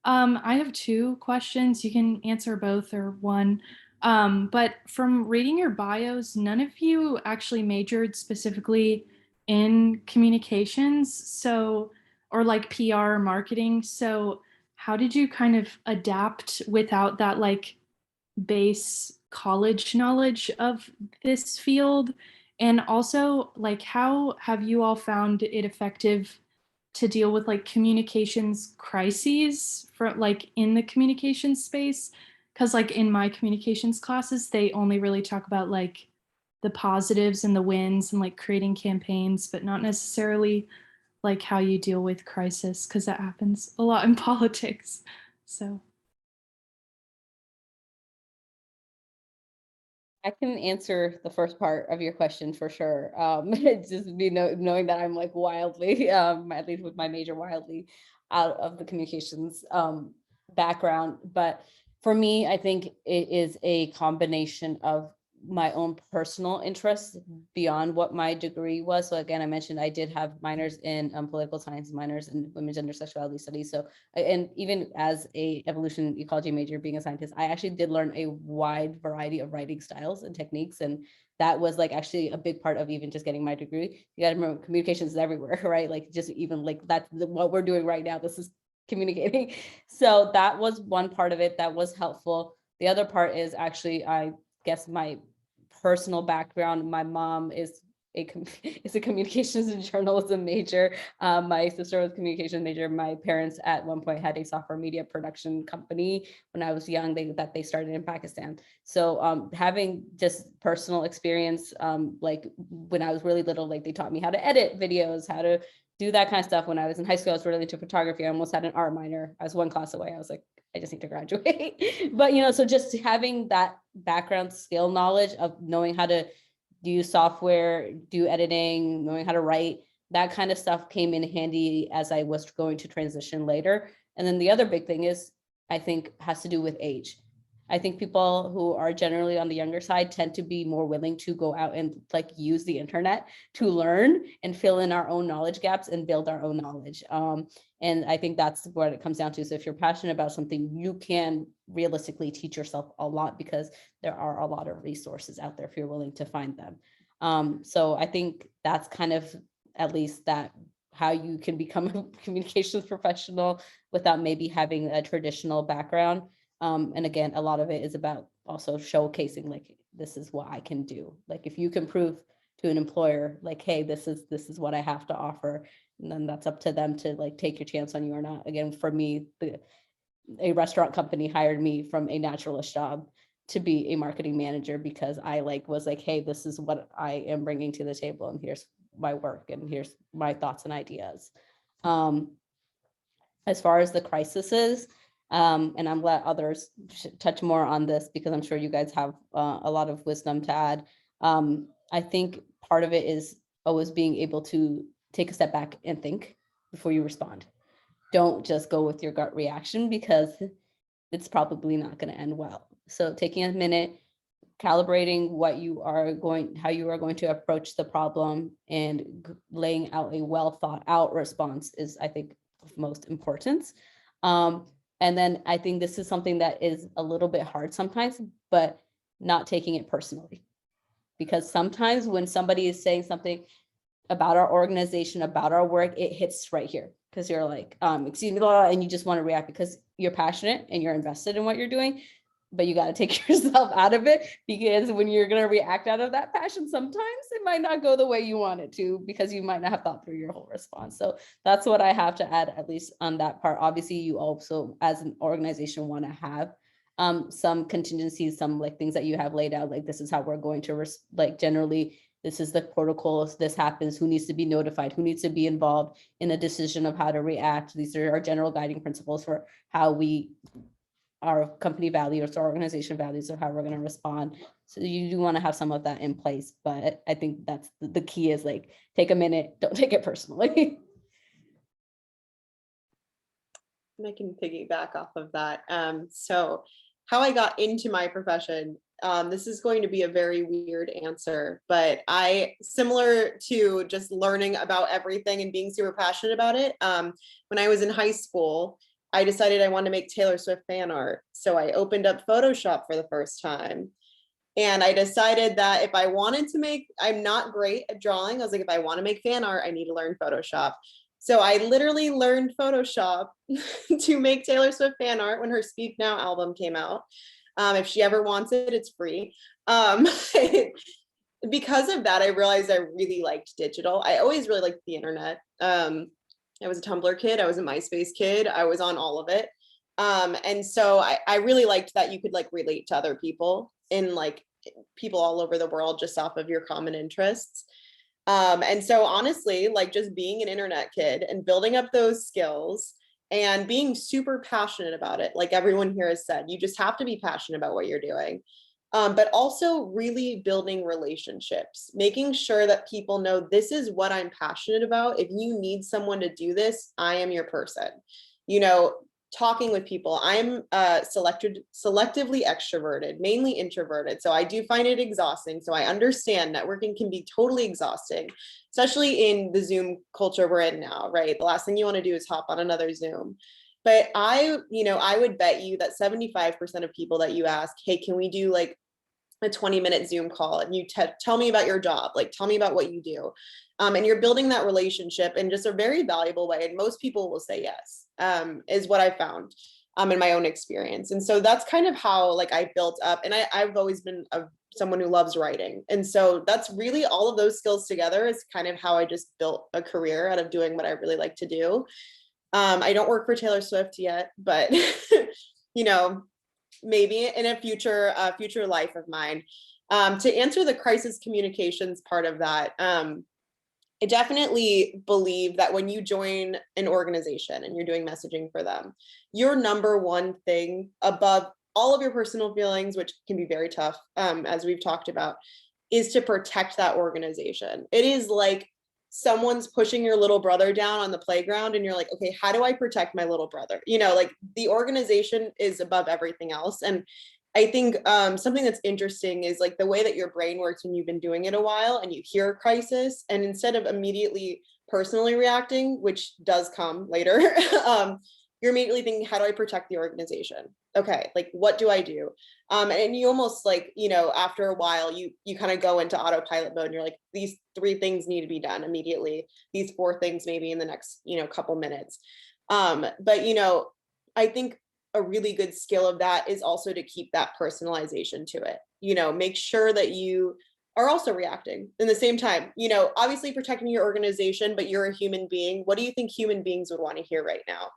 I have 2 questions. You can answer both or one. But from reading your bios, none of you actually majored specifically in communications, so, or like PR or marketing. So how did you kind of adapt without that like base college knowledge of this field? And also, like, how have you all found it effective to deal with like communications crises for like in the communications space? Because like in my communications classes, they only really talk about like the positives and the wins and like creating campaigns, but not necessarily like how you deal with crisis, because that happens a lot in politics. So I can answer the first part of your question for sure. It's just knowing that I'm like wildly, at least with my major, wildly out of the communications background. But for me, I think it is a combination of my own personal interests beyond what my degree was. So again, I mentioned I did have minors in political science, minors in women's gender sexuality studies. So, and even as a evolution ecology major, being a scientist, I actually did learn a wide variety of writing styles and techniques. And that was like actually a big part of even just getting my degree. You got to remember, communications is everywhere, right? Like just even like that's what we're doing right now. This is communicating. So that was one part of it that was helpful. The other part is actually, I guess, my personal background. My mom is a communications and journalism major. My sister was a communication major. My parents at one point had a software media production company when I was young, that they started in Pakistan. So having just personal experience, like when I was really little, like they taught me how to edit videos, how to do that kind of stuff. When I was in high school, I was really into photography. I almost had an art minor. I was one class away. I was like, I just need to graduate. But, you know, so just having that background skill knowledge of knowing how to do software, do editing, knowing how to write, that kind of stuff came in handy as I was going to transition later. And then the other big thing is, I think, has to do with age. I think people who are generally on the younger side tend to be more willing to go out and like use the internet to learn and fill in our own knowledge gaps and build our own knowledge. And I think that's what it comes down to. So if you're passionate about something, you can realistically teach yourself a lot because there are a lot of resources out there if you're willing to find them. So I think that's kind of at least that how you can become a communications professional without maybe having a traditional background. And again, a lot of it is about also showcasing like, this is what I can do. Like if you can prove to an employer, like, hey, this is what I have to offer, and then that's up to them to like take your chance on you or not. Again, for me, a restaurant company hired me from a naturalist job to be a marketing manager because I was like, hey, this is what I am bringing to the table, and here's my work, and here's my thoughts and ideas. As far as the crises, and I'm let others touch more on this because I'm sure you guys have a lot of wisdom to add. I think part of it is always being able to take a step back and think before you respond. Don't just go with your gut reaction because it's probably not going to end well. So taking a minute, calibrating how you are going to approach the problem, and laying out a well thought out response is, I think, of most importance. And then I think this is something that is a little bit hard sometimes, but not taking it personally. Because sometimes when somebody is saying something about our organization, about our work, it hits right here. Because you're like, excuse me, and you just want to react because you're passionate and you're invested in what you're doing. But you got to take yourself out of it, because when you're going to react out of that passion, sometimes it might not go the way you want it to, because you might not have thought through your whole response. So that's what I have to add, at least on that part. Obviously, you also, as an organization, want to have some contingencies, some like things that you have laid out, like this is how we're going to generally, this is the protocols, this happens, who needs to be notified, who needs to be involved in a decision of how to react. These are our general guiding principles for how our company values, our organization values, or how we're going to respond. So you do want to have some of that in place, but I think that's the key is like, take a minute, don't take it personally. And I can piggyback off of that. So how I got into my profession, this is going to be a very weird answer, but similar to just learning about everything and being super passionate about it. When I was in high school, I decided I wanted to make Taylor Swift fan art. So I opened up Photoshop for the first time. And I decided that if I wanted to I'm not great at drawing. I was like, if I want to make fan art, I need to learn Photoshop. So I literally learned Photoshop to make Taylor Swift fan art when her Speak Now album came out. If she ever wants it, it's free. Because of that, I realized I really liked digital. I always really liked the internet. I was a Tumblr kid. I was a MySpace kid. I was on all of it. And so I really liked that you could like relate to other people in like people all over the world just off of your common interests. And so honestly, like just being an internet kid and building up those skills and being super passionate about it. Like everyone here has said, you just have to be passionate about what you're doing. But also really building relationships, making sure that people know this is what I'm passionate about. If you need someone to do this, I am your person. You know, talking with people. I'm selectively extroverted, mainly introverted. So I do find it exhausting. So I understand networking can be totally exhausting, especially in the Zoom culture we're in now, right? The last thing you want to do is hop on another Zoom. But I would bet you that 75% of people that you ask, hey, can we do like a 20-minute Zoom call, and you tell me about your job, like tell me about what you do. And you're building that relationship in just a very valuable way. And most people will say yes, is what I found in my own experience. And so that's kind of how like I built up, and I've always been someone who loves writing. And so that's really all of those skills together is kind of how I just built a career out of doing what I really like to do. I don't work for Taylor Swift yet, but maybe in a future life of mine. To answer the crisis communications part of that, I definitely believe that when you join an organization and you're doing messaging for them, your number one thing above all of your personal feelings, which can be very tough, as we've talked about, is to protect that organization. It is like someone's pushing your little brother down on the playground and you're like, okay, how do I protect my little brother? Like the organization is above everything else. And I think something that's interesting is like the way that your brain works when you've been doing it a while and you hear a crisis, and instead of immediately personally reacting, which does come later, you're immediately thinking, how do I protect the organization? Okay, like what do I do? And you almost like, after a while, you kind of go into autopilot mode and you're like, these 3 things need to be done immediately. These 4 things maybe in the next, couple minutes. But, I think a really good skill of that is also to keep that personalization to it. Make sure that you are also reacting in the same time, obviously protecting your organization, but you're a human being. What do you think human beings would want to hear right now?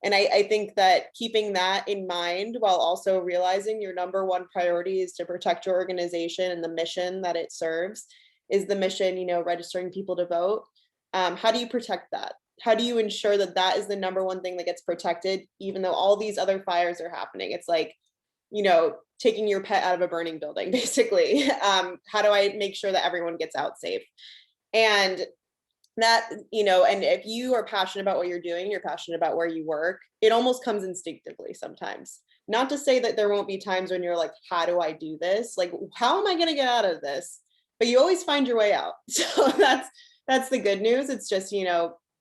And I think that keeping that in mind while also realizing your number one priority is to protect your organization and the mission that it serves is the mission, registering people to vote. How do you protect that? How do you ensure that that is the number one thing that gets protected, even though all these other fires are happening? It's like, taking your pet out of a burning building, basically. How do I make sure that everyone gets out safe? And that, and if you are passionate about what you're doing, you're passionate about where you work, it almost comes instinctively sometimes. Not to say that there won't be times when you're like, how do I do this? Like, how am I going to get out of this? But you always find your way out. So that's the good news. It's just,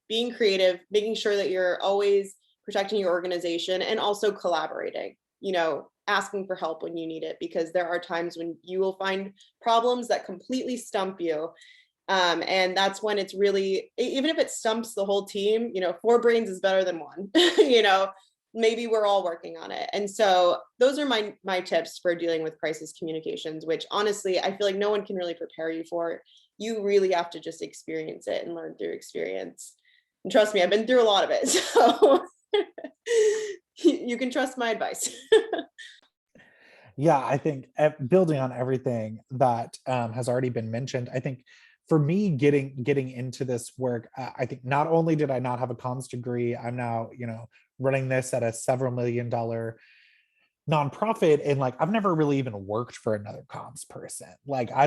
being creative, making sure that you're always protecting your organization and also collaborating, asking for help when you need it, because there are times when you will find problems that completely stump you. And that's when it's really, even if it stumps the whole team, 4 brains is better than 1, maybe we're all working on it. And so those are my tips for dealing with crisis communications, which honestly, I feel like no one can really prepare you for. You really have to just experience it and learn through experience. And trust me, I've been through a lot of it. So you can trust my advice. Yeah, I think building on everything that has already been mentioned, I think for me getting into this work, I think not only did I not have a comms degree, I'm now, running this at a several $1 million nonprofit, and like I've never really even worked for another comms person. Like I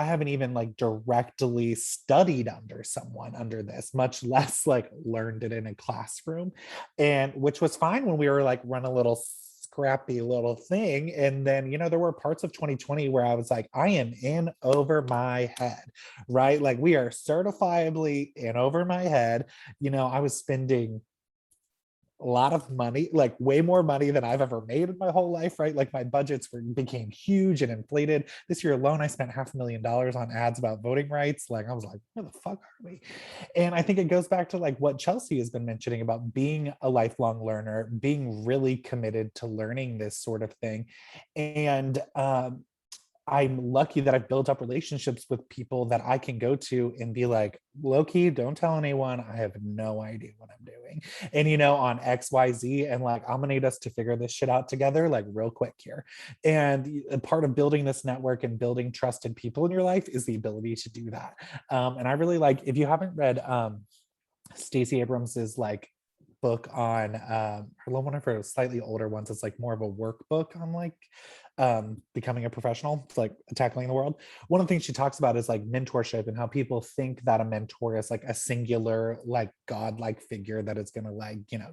haven't even like directly studied under someone under this, much less like learned it in a classroom, and which was fine when we were like run a little scrappy little thing. And then there were parts of 2020 where I was like, I am in over my head, right? Like we are certifiably in over my head. I was spending a lot of money, like way more money than I've ever made in my whole life, right? Like my budgets became huge and inflated. This year alone, I spent $500,000 on ads about voting rights. Like I was like, where the fuck are we? And I think it goes back to like what Chelsea has been mentioning about being a lifelong learner, being really committed to learning this sort of thing. And I'm lucky that I've built up relationships with people that I can go to and be like, low-key, don't tell anyone. I have no idea what I'm doing. And, on XYZ, and like, I'm gonna need us to figure this shit out together, like real quick here. And a part of building this network and building trusted people in your life is the ability to do that. And I really if you haven't read Stacey Abrams's like book on one of her slightly older ones is like more of a workbook on like becoming a professional, it's like tackling the world. One of the things she talks about is like mentorship and how people think that a mentor is like a singular, like God-like figure that is going to like, you know,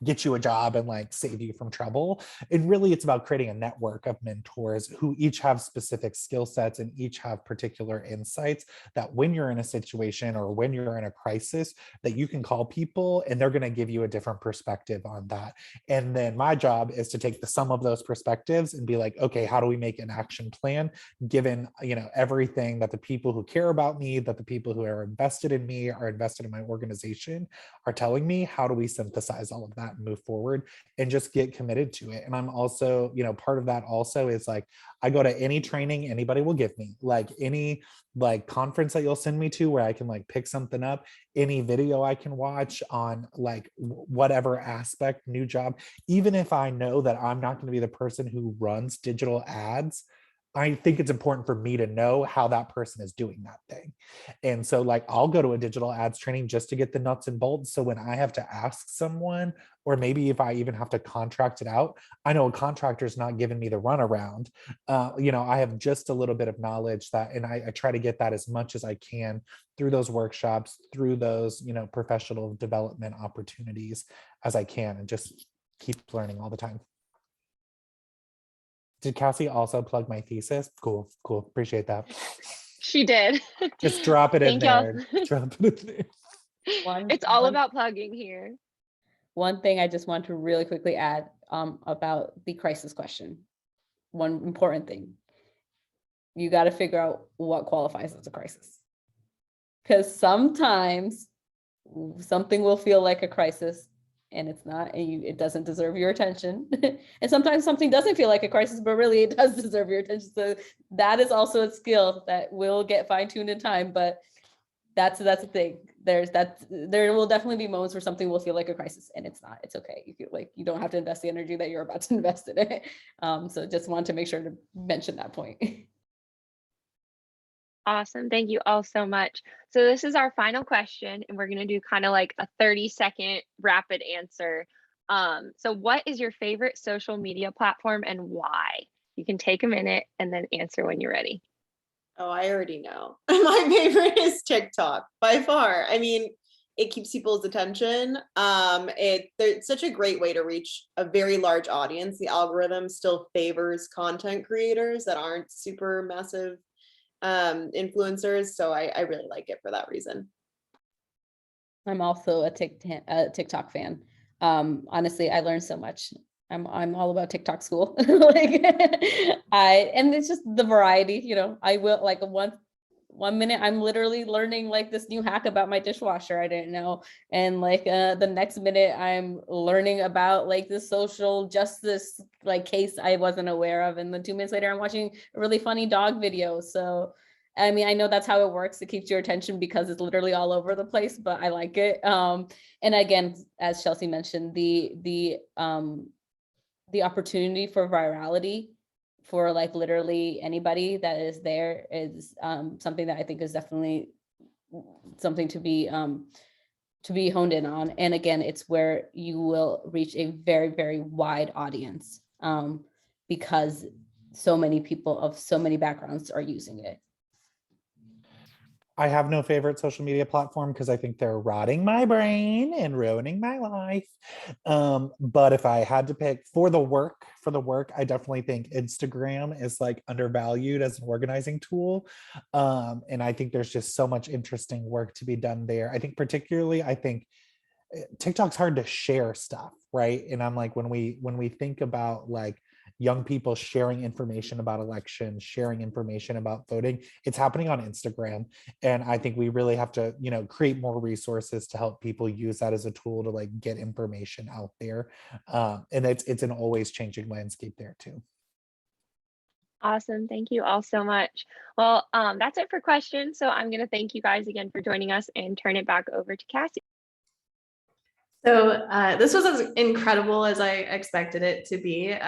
get you a job and like save you from trouble. And really it's about creating a network of mentors who each have specific skill sets and each have particular insights that when you're in a situation or when you're in a crisis, that you can call people and they're going to give you a different perspective on that. And then my job is to take the sum of those perspectives and be like, okay, how do we make an action plan given, you know, everything that the people who care about me, that the people who are invested in me, are invested in my organization are telling me? How do we synthesize all of that and move forward and just get committed to it? And I'm also, you know, part of that also is like, I go to any training anybody will give me, like any like conference that you'll send me to where I can like pick something up, any video I can watch on like whatever aspect, new job, even if I know that I'm not going to be the person who runs digital ads, I think it's important for me to know how that person is doing that thing. And so like I'll go to a digital ads training just to get the nuts and bolts. So when I have to ask someone, or maybe if I even have to contract it out, I know a contractor is not giving me the runaround. You know, I have just a little bit of knowledge that, and I try to get that as much as I can through those workshops, through those, you know, professional development opportunities as I can, and just keep learning all the time. Did Cassie also plug my thesis? Cool, cool. Appreciate that. She did. Just drop it in Thank y'all. there. Drop it in there. It's all about plugging here. One thing I just want to really quickly add about the crisis question. One important thing. You got to figure out what qualifies as a crisis. Because sometimes something will feel like a crisis and it's not, and it doesn't deserve your attention. And sometimes something doesn't feel like a crisis, but really it does deserve your attention. So that is also a skill that will get fine-tuned in time, but that's the thing. There will definitely be moments where something will feel like a crisis and it's not. It's okay. You feel like you don't have to invest the energy that you're about to invest in it. So just want to make sure to mention that point. Awesome. Thank you all so much. So this is our final question, and we're going to do kind of like a 30-second rapid answer. So what is your favorite social media platform and why? You can take a minute and then answer when you're ready. Oh, I already know. My favorite is TikTok by far. I mean, it keeps people's attention. It's such a great way to reach a very large audience. The algorithm still favors content creators that aren't super massive influencers. So I really like it for that reason. I'm also a TikTok fan. Honestly, I learned so much. I'm all about TikTok school. Like and it's just the variety, you know. I will like one minute I'm literally learning like this new hack about my dishwasher I didn't know, and like the next minute I'm learning about like the social justice like case I wasn't aware of, and then 2 minutes later I'm watching a really funny dog video. So I mean, I know that's how it works. It keeps your attention because it's literally all over the place, but I like it. And again, as Chelsea mentioned, the opportunity for virality for like literally anybody that is there is something that I think is definitely something to be honed in on. And again, it's where you will reach a very, very wide audience because so many people of so many backgrounds are using it. I have no favorite social media platform because I think they're rotting my brain and ruining my life. But if I had to pick for the work, I definitely think Instagram is like undervalued as an organizing tool. And I think there's just so much interesting work to be done there. I think particularly, TikTok's hard to share stuff, right? And I'm like, when we think about like young people sharing information about elections, sharing information about voting, it's happening on Instagram. And I think we really have to, you know, create more resources to help people use that as a tool to like get information out there. And it's an always changing landscape there too. Awesome. Thank you all so much. Well, that's it for questions. So I'm going to thank you guys again for joining us and turn it back over to Cassie. So this was as incredible as I expected it to be. You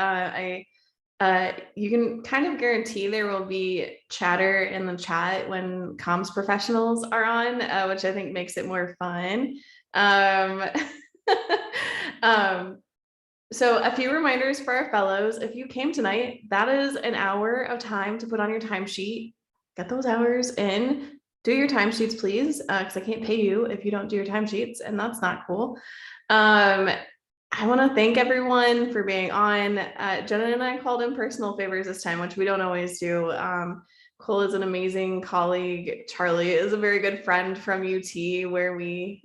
can kind of guarantee there will be chatter in the chat when comms professionals are on, which I think makes it more fun. So a few reminders for our fellows. If you came tonight, that is an hour of time to put on your timesheet. Get those hours in. Do your timesheets, please, because I can't pay you if you don't do your timesheets, and that's not cool. I want to thank everyone for being on. Jenna and I called in personal favors this time, which we don't always do. Cole is an amazing colleague. Charlie is a very good friend from UT, where we,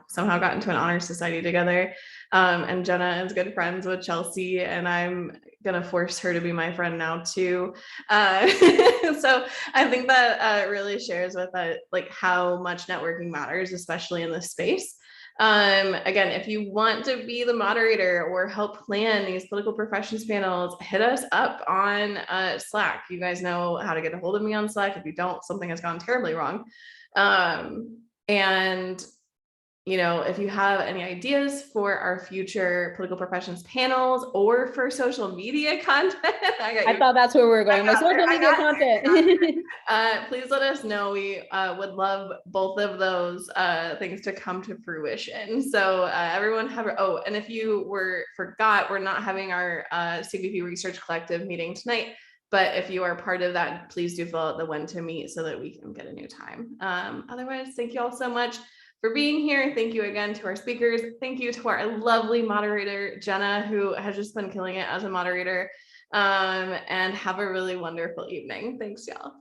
somehow got into an honor society together. And Jenna is good friends with Chelsea, and I'm gonna force her to be my friend now too. So I think that really shares with like how much networking matters, especially in this space. Again, if you want to be the moderator or help plan these political professions panels, hit us up on Slack. You guys know how to get a hold of me on Slack. If you don't, something has gone terribly wrong. And if you have any ideas for our future political professions panels or for social media content, I thought that's where we were going. My social media content. Please let us know. We would love both of those things to come to fruition. So everyone and if you forgot, we're not having our CVP Research Collective meeting tonight. But if you are part of that, please do fill out the when to meet so that we can get a new time. Otherwise, thank you all so much for being here. Thank you again to our speakers. Thank you to our lovely moderator, Jenna, who has just been killing it as a moderator. And have a really wonderful evening. Thanks, y'all.